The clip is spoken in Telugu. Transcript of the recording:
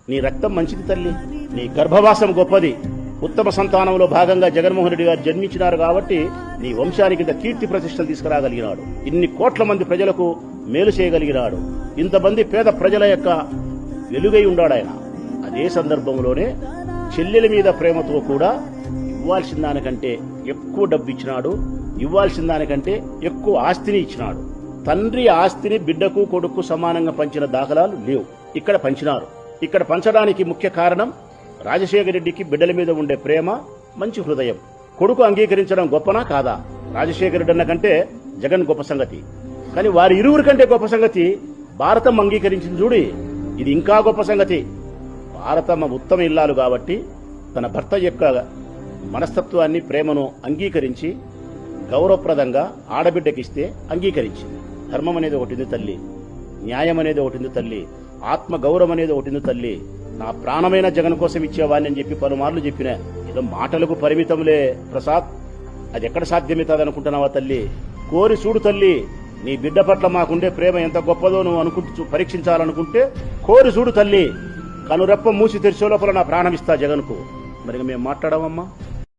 నీ రక్తం మంచిది తల్లి, నీ గర్భవాసం గొప్పది. ఉత్తమ సంతానంలో భాగంగా జగన్మోహన్ రెడ్డి గారు జన్మించినారు కాబట్టి నీ వంశానికి ఇంత కీర్తి ప్రతిష్టలు తీసుకురాగలిగినాడు. ఇన్ని కోట్ల మంది ప్రజలకు మేలు చేయగలిగినాడు. ఇంతమంది పేద ప్రజల యొక్క వెలుగై ఉన్నాడు ఆయన. అదే సందర్భంలోనే చెల్లెల మీద ప్రేమతో కూడా ఇవ్వాల్సిన దానికంటే ఎక్కువ డబ్బు ఇచ్చినాడు, ఇవ్వాల్సిన దానికంటే ఎక్కువ ఆస్తిని ఇచ్చినాడు. తండ్రి ఆస్తిని బిడ్డకు కొడుకు సమానంగా పంచిన దాఖలాలు లేవు. ఇక్కడ పంచినారు. ఇక్కడ పంచడానికి ముఖ్య కారణం రాజశేఖర రెడ్డికి బిడ్డల మీద ఉండే ప్రేమ, మంచి హృదయం. కొడుకు అంగీకరించడం గొప్పనా కాదా? రాజశేఖర రెడ్డి అన్న కంటే జగన్ గొప్ప సంగతి. కానీ వారి ఇరువురి కంటే గొప్ప సంగతి భారతం అంగీకరించింది చూడి, ఇది ఇంకా గొప్ప సంగతి. భారతమ్మ ఉత్తమ ఇల్లాలు కాబట్టి తన భర్త యొక్క మనస్తత్వాన్ని, ప్రేమను అంగీకరించి గౌరవప్రదంగా ఆడబిడ్డకిస్తే అంగీకరించింది. ధర్మం అనేది ఒకటింది తల్లి, న్యాయం అనేది ఒకటింది తల్లి, ఆత్మ గౌరవం అనేది ఒకటింది తల్లి. నా ప్రాణమైన జగన్ కోసం ఇచ్చేవాడిని అని చెప్పి పలుమార్లు చెప్పిన. ఏదో మాటలకు పరిమితంలే ప్రసాద్, అది ఎక్కడ సాధ్యమవుతుంది అనుకుంటున్నావా తల్లి? కోరి చూడు తల్లి, నీ బిడ్డ పట్ల మాకుండే ప్రేమ ఎంత గొప్పదో నువ్వు అనుకుంటూ పరీక్షించాలనుకుంటే కోరి చూడు తల్లి. కనురెప్ప మూసి తెరిచే లోపల నా ప్రాణం ఇస్తా జగన్కు. మరి మేము మాట్లాడమమ్మా.